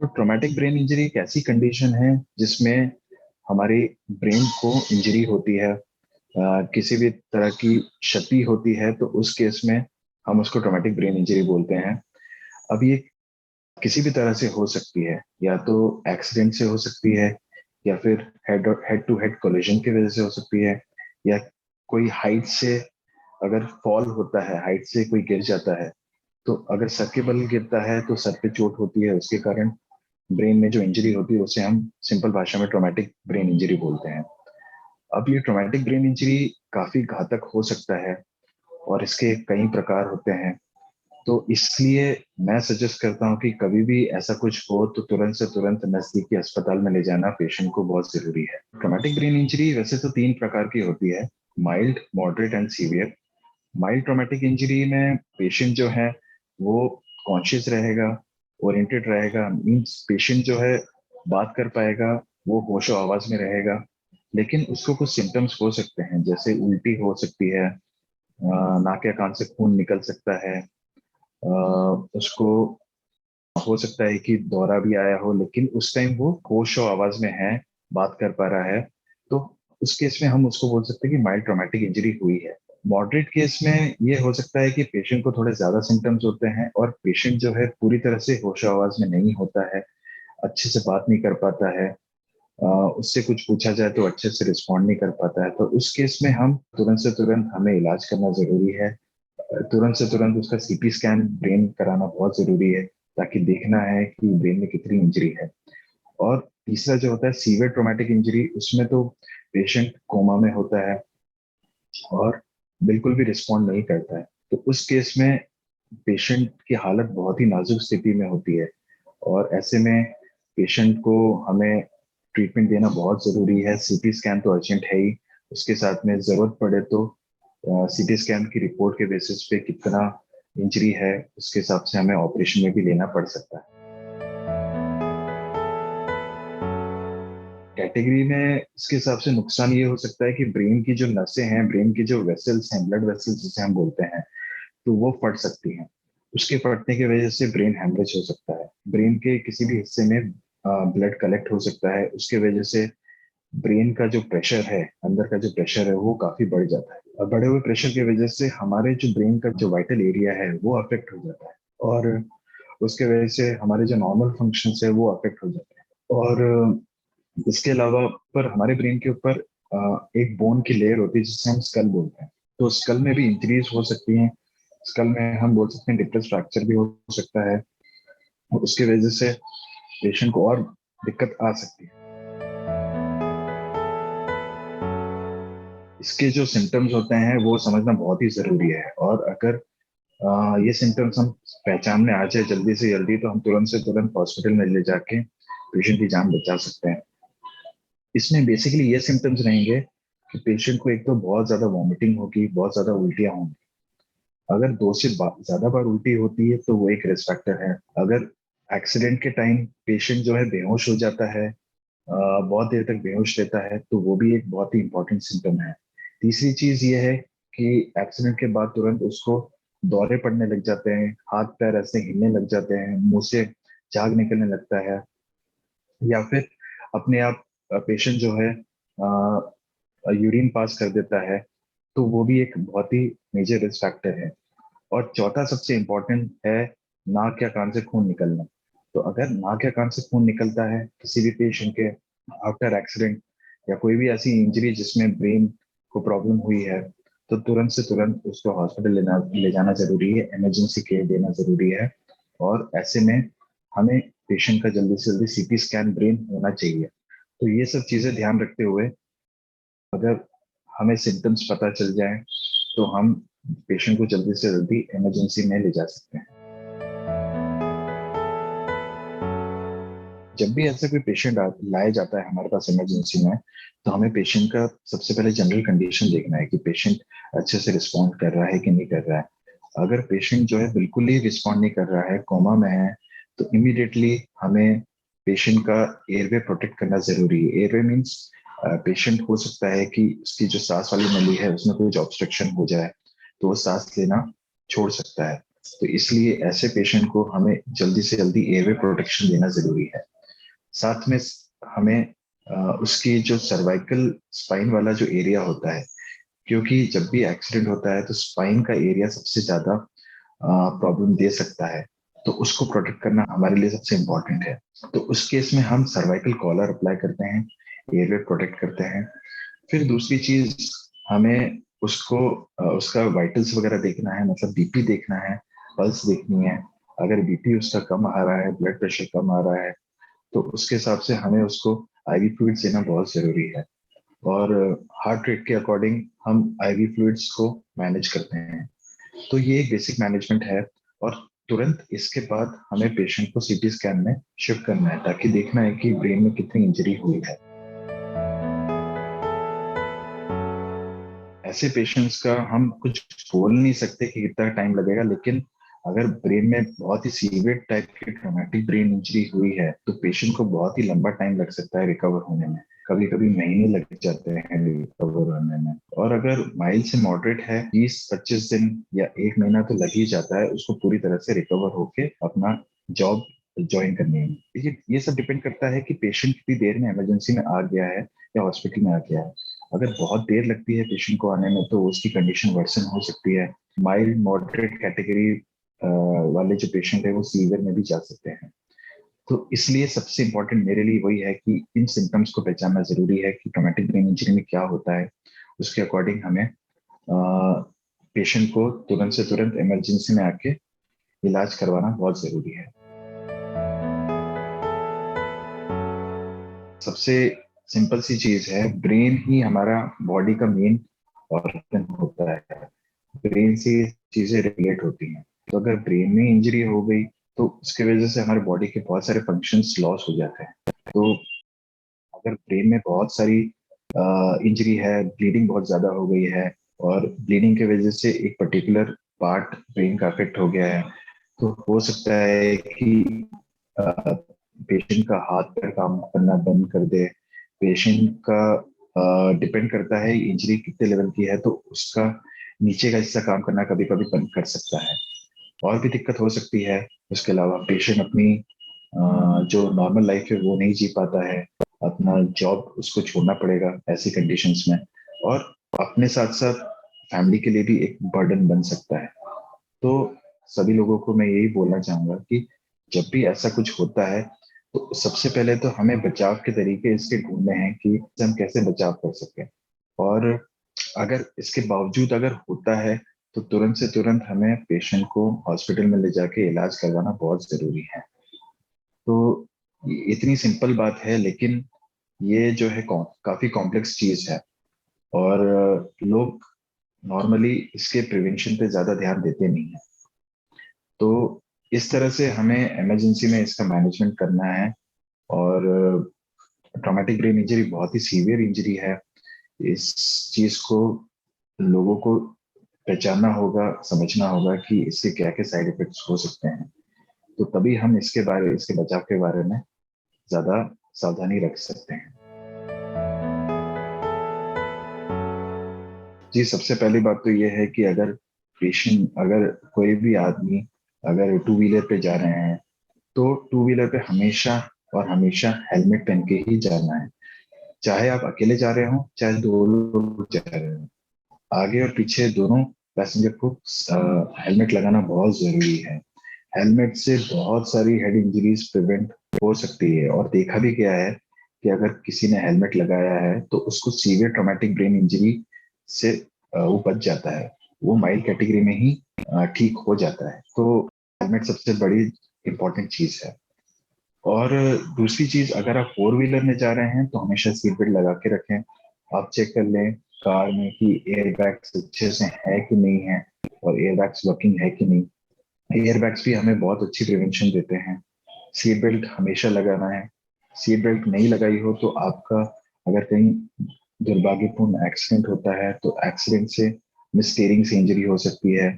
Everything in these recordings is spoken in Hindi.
तो ट्रॉमेटिक ब्रेन इंजरी एक ऐसी कंडीशन है जिसमें हमारी ब्रेन को इंजरी होती है। किसी भी तरह की क्षति होती है तो उस केस में हम उसको ट्रॉमेटिक ब्रेन इंजरी बोलते हैं। अब ये किसी भी तरह से हो सकती है, या तो एक्सीडेंट से हो सकती है, या फिर हेड टू हेड कोलिजन की वजह से हो सकती है, या कोई हाइट से अगर फॉल होता है, हाइट से कोई गिर जाता है, तो अगर सर के बल गिरता है तो सर पे चोट होती है, उसके कारण ब्रेन में जो इंजरी होती है उसे हम सिंपल भाषा में ट्रॉमेटिक ब्रेन इंजरी बोलते हैं। अब ये ट्रॉमेटिक ब्रेन इंजरी काफी घातक हो सकता है और इसके कई प्रकार होते हैं। तो इसलिए मैं सजेस्ट करता हूँ कि कभी भी ऐसा कुछ हो तो तुरंत से तुरंत नजदीकी अस्पताल में ले जाना पेशेंट को बहुत जरूरी है। ट्रॉमेटिक ब्रेन इंजरी वैसे तो तीन प्रकार की होती है: mild, moderate and severe. Mild traumatic injury में पेशेंट जो है वो कॉन्शियस रहेगा, ओरिएंटेड रहेगा, मीन्स पेशेंट जो है बात कर पाएगा, वो होशो आवाज में रहेगा, लेकिन उसको कुछ सिम्टम्स हो सकते हैं, जैसे उल्टी हो सकती है, नाक या कान से खून निकल सकता है, उसको हो सकता है कि दौरा भी आया हो, लेकिन उस टाइम वो होश और आवाज में है, बात कर पा रहा है, तो उस केस में हम उसको बोल सकते हैं कि माइल्ड ट्रॉमेटिक इंजरी हुई है। मॉडरेट केस में ये हो सकता है कि पेशेंट को थोड़े ज्यादा सिम्टम्स होते हैं और पेशेंट जो है पूरी तरह से होश आवाज में नहीं होता है, अच्छे से बात नहीं कर पाता है, उससे कुछ पूछा जाए तो अच्छे से रिस्पॉन्ड नहीं कर पाता है। तो उस केस में हम तुरंत से तुरंत हमें इलाज करना जरूरी है। तुरंत से तुरंत उसका सीटी स्कैन ब्रेन कराना बहुत जरूरी है, ताकि देखना है कि ब्रेन में कितनी इंजरी है। और तीसरा जो होता है सीवियर ट्रॉमेटिक इंजरी, उसमें तो पेशेंट कोमा में होता है और बिल्कुल भी रिस्पॉन्ड नहीं करता है। तो उस केस में पेशेंट की हालत बहुत ही नाजुक स्थिति में होती है और ऐसे में पेशेंट को हमें ट्रीटमेंट देना बहुत जरूरी है। सीटी स्कैन तो अर्जेंट है ही, उसके साथ में जरूरत पड़े तो सीटी स्कैन की रिपोर्ट के बेसिस पे कितना इंजरी है उसके हिसाब से हमें ऑपरेशन में भी लेना पड़ सकता है। कैटेगरी में इसके हिसाब से नुकसान ये हो सकता है कि ब्रेन की जो नसें हैं, ब्रेन की जो वेसल्स हैं, ब्लड वेसल्स जिसे हम बोलते हैं, तो वो फट सकती हैं। उसके फटने की वजह से ब्रेन हैमरेज हो सकता है, ब्रेन के किसी भी हिस्से में ब्लड कलेक्ट हो सकता है, उसके वजह से ब्रेन का जो प्रेशर है, अंदर का जो प्रेशर है वो काफी बढ़ जाता है, और बढ़े हुए प्रेशर की वजह से हमारे जो ब्रेन का जो वाइटल एरिया है वो अफेक्ट हो जाता है, और उसके वजह से हमारे जो नॉर्मल फंक्शंस है वो अफेक्ट हो जाते हैं। और इसके अलावा पर हमारे ब्रेन के ऊपर एक बोन की लेयर होती है जिसे हम स्कल बोलते हैं, तो स्कल में भी इंजरीज हो सकती हैं। स्कल में हम बोल सकते हैं डिप्रेस फ्रैक्चर भी हो सकता है, और उसकी वजह से पेशेंट को और दिक्कत आ सकती है। इसके जो सिम्टम्स होते हैं वो समझना बहुत ही जरूरी है, और अगर ये सिम्टम्स हम पहचान में आ जाए जल्दी से जल्दी तो हम तुरंत से तुरंत हॉस्पिटल में ले जाके पेशेंट की जान बचा सकते हैं। इसमें बेसिकली ये सिम्टम्स रहेंगे कि पेशेंट को एक तो बहुत ज्यादा वॉमिटिंग होगी, बहुत ज्यादा उल्टियां होंगी। अगर दो से ज्यादा बार उल्टी होती है तो वो एक रिस्क फैक्टर है। अगर एक्सीडेंट के टाइम पेशेंट जो है बेहोश हो जाता है, बहुत देर तक बेहोश रहता है, तो वो भी एक बहुत ही इंपॉर्टेंट सिम्टम है। तीसरी चीज ये है कि एक्सीडेंट के बाद तुरंत उसको दौरे पड़ने लग जाते हैं, हाथ पैर ऐसे हिलने लग जाते हैं, मुंह से झाग निकलने लगता है, या फिर अपने आप पेशेंट जो है यूरिन पास कर देता है, तो वो भी एक बहुत ही मेजर रिस्क फैक्टर है। और चौथा सबसे इम्पोर्टेंट है नाक या कान से खून निकलना। तो अगर नाक या कान से खून निकलता है किसी भी पेशेंट के आफ्टर एक्सीडेंट, या कोई भी ऐसी इंजरी जिसमें ब्रेन को प्रॉब्लम हुई है, तो तुरंत से तुरंत उसको हॉस्पिटल ले जाना जरूरी है, इमरजेंसी केयर देना जरूरी है। और ऐसे में हमें पेशेंट का जल्दी से जल्दी सीटी स्कैन ब्रेन होना चाहिए। तो ये सब चीजें ध्यान रखते हुए अगर हमें सिम्टम्स पता चल जाए तो हम पेशेंट को जल्दी से जल्दी इमरजेंसी में ले जा सकते हैं। जब भी ऐसा कोई पेशेंट लाया जाता है हमारे पास इमरजेंसी में, तो हमें पेशेंट का सबसे पहले जनरल कंडीशन देखना है कि पेशेंट अच्छे से रिस्पॉन्ड कर रहा है कि नहीं कर रहा है। अगर पेशेंट जो है बिल्कुल ही रिस्पॉन्ड नहीं कर रहा है, कोमा में है, तो इमीडिएटली हमें पेशेंट का एयरवे प्रोटेक्ट करना जरूरी है। एयरवे मीन्स पेशेंट हो सकता है कि उसकी जो सांस वाली नली है उसमें कुछ ऑब्स्ट्रक्शन हो जाए, तो वो सांस लेना छोड़ सकता है। तो इसलिए ऐसे पेशेंट को हमें जल्दी से जल्दी एयरवे प्रोटेक्शन देना जरूरी है। साथ में हमें उसकी जो सर्वाइकल स्पाइन वाला जो एरिया होता है, क्योंकि जब भी एक्सीडेंट होता है तो स्पाइन का एरिया सबसे ज्यादा प्रॉब्लम दे सकता है, तो उसको प्रोटेक्ट करना हमारे लिए सबसे इम्पोर्टेंट है। तो उस केस में हम सर्वाइकल कॉलर अप्लाई करते हैं, एयरवे प्रोटेक्ट करते हैं। फिर दूसरी चीज, हमें उसको उसका वाइटल्स वगैरह देखना है, मतलब बीपी देखना है, पल्स देखनी है। अगर बीपी उसका कम आ रहा है, ब्लड प्रेशर कम आ रहा है, तो उसके हिसाब से हमें उसको आईवी फ्लूइड्स देना बहुत जरूरी है। और हार्ट रेट के अकॉर्डिंग हम आईवी फ्लूइड्स को मैनेज करते हैं। तो ये एक बेसिक मैनेजमेंट है। और तुरंत इसके बाद हमें पेशेंट को सीटी स्कैन में शिफ्ट करना है, ताकि देखना है कि ब्रेन में कितनी इंजरी हुई है। ऐसे पेशेंट्स का हम कुछ बोल नहीं सकते कि कितना टाइम लगेगा, लेकिन अगर ब्रेन में बहुत ही सीवियर टाइप की ट्रॉमेटिक ब्रेन इंजरी हुई है तो पेशेंट को बहुत ही लंबा टाइम लग सकता है रिकवर होने में। कभी कभी महीने लग जाते हैं रिकवर होने में। और अगर माइल्ड से मॉडरेट है, 20-25 दिन या 1 महीना तो लग ही जाता है उसको पूरी तरह से रिकवर होके अपना जॉब ज्वाइन करने में। ये सब डिपेंड करता है कि पेशेंट कितनी देर में इमरजेंसी में आ गया है या हॉस्पिटल में आ गया है। अगर बहुत देर लगती है पेशेंट को आने में तो उसकी कंडीशन वर्सन हो सकती है। माइल्ड मॉडरेट कैटेगरी वाले जो पेशेंट है वो सीवियर में भी जा सकते हैं। तो इसलिए सबसे इम्पोर्टेंट मेरे लिए वही है कि इन सिम्टम्स को पहचानना जरूरी है कि ट्रॉमेटिक ब्रेन इंजरी में क्या होता है। उसके अकॉर्डिंग हमें पेशेंट को तुरंत से तुरंत इमरजेंसी में आके इलाज करवाना बहुत जरूरी है। सबसे सिंपल सी चीज है, ब्रेन ही हमारा बॉडी का मेन ऑर्गन होता है। ब्रेन से चीजें रिलेट होती हैं। तो अगर ब्रेन में इंजरी हो गई तो उसके वजह से हमारे बॉडी के बहुत सारे फंक्शंस लॉस हो जाते हैं। तो अगर ब्रेन में बहुत सारी इंजरी है, ब्लीडिंग बहुत ज्यादा हो गई है, और ब्लीडिंग की वजह से एक पर्टिकुलर पार्ट ब्रेन का अफेक्ट हो गया है, तो हो सकता है कि पेशेंट का हाथ पैर काम करना बंद कर दे। पेशेंट का डिपेंड करता है इंजरी कितने लेवल की है, तो उसका नीचे का हिस्सा काम करना कभी कभी बंद कर सकता है, और भी दिक्कत हो सकती है। उसके अलावा पेशेंट अपनी जो नॉर्मल लाइफ है वो नहीं जी पाता है, अपना जॉब उसको छोड़ना पड़ेगा ऐसी कंडीशंस में, और अपने साथ साथ फैमिली के लिए भी एक बर्डन बन सकता है। तो सभी लोगों को मैं यही बोलना चाहूंगा कि जब भी ऐसा कुछ होता है तो सबसे पहले तो हमें बचाव के तरीके इसके ढूंढने हैं कि हम कैसे बचाव कर सकें। और अगर इसके बावजूद अगर होता है तो तुरंत से तुरंत हमें पेशेंट को हॉस्पिटल में ले जाके इलाज करवाना बहुत जरूरी है। तो इतनी सिंपल बात है, लेकिन ये जो है काफी कॉम्प्लेक्स चीज है। और लोग नॉर्मली इसके प्रिवेंशन पे ज्यादा ध्यान देते नहीं है। तो इस तरह से हमें इमरजेंसी में इसका मैनेजमेंट करना है। और ट्रॉमेटिक ब्रेन इंजरी बहुत ही सीवियर इंजरी है। इस चीज को लोगों को पहचानना होगा, समझना होगा कि इसके क्या क्या साइड इफेक्ट्स हो सकते हैं। तो तभी हम इसके बचाव के बारे में ज्यादा सावधानी रख सकते हैं। जी, सबसे पहली बात तो ये है कि अगर कोई भी आदमी अगर टू व्हीलर पे जा रहे हैं तो टू व्हीलर पे हमेशा और हमेशा हेलमेट पहन के ही जाना है। चाहे आप अकेले जा रहे हो, चाहे दो लोग जा रहे हो, आगे और पीछे दोनों पैसेंजर को हेलमेट लगाना बहुत जरूरी है। हेलमेट से बहुत सारी हेड इंजरीज प्रिवेंट हो सकती है, और देखा भी गया है कि अगर किसी ने हेलमेट लगाया है तो उसको सीवियर ट्रॉमेटिक ब्रेन इंजरी से वो बच जाता है, वो माइल्ड कैटेगरी में ही ठीक हो जाता है। तो हेलमेट सबसे बड़ी इंपॉर्टेंट चीज है। और दूसरी चीज, अगर आप फोर व्हीलर में जा रहे हैं तो हमेशा सीट बेल्ट लगा के रखें। आप चेक कर लें कार में कि एयर बैग्स अच्छे से है कि नहीं है, और एयर बैग्स वर्किंग है कि नहीं। एयर बैग्स भी हमें बहुत अच्छी प्रिवेंशन देते हैं। सीट बेल्ट हमेशा लगाना है। सीट बेल्ट नहीं लगाई हो तो आपका अगर कहीं दुर्भाग्यपूर्ण एक्सीडेंट होता है तो एक्सीडेंट से मिस्टेरिंग से इंजरी हो सकती है,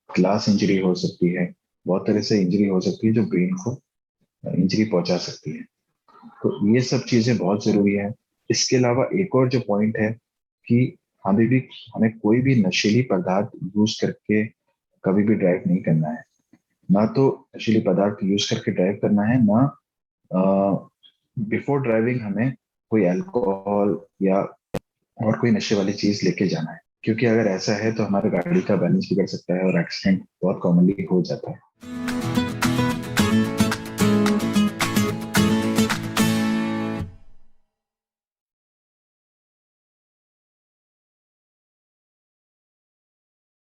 ग्लास इंजरी हो सकती है, बहुत तरह से इंजरी हो सकती है जो ब्रेन को इंजरी पहुंचा सकती है। तो ये सब चीजें बहुत जरूरी है। इसके अलावा एक और जो पॉइंट है कि हमें भी हमें कोई भी नशीली पदार्थ यूज करके कभी भी ड्राइव नहीं करना है। ना तो नशीली पदार्थ यूज करके ड्राइव करना है, ना बिफोर ड्राइविंग हमें कोई अल्कोहल या और कोई नशे वाली चीज लेके जाना है, क्योंकि अगर ऐसा है तो हमारी गाड़ी का बैलेंस बिगड़ सकता है और एक्सीडेंट बहुत कॉमनली हो जाता है।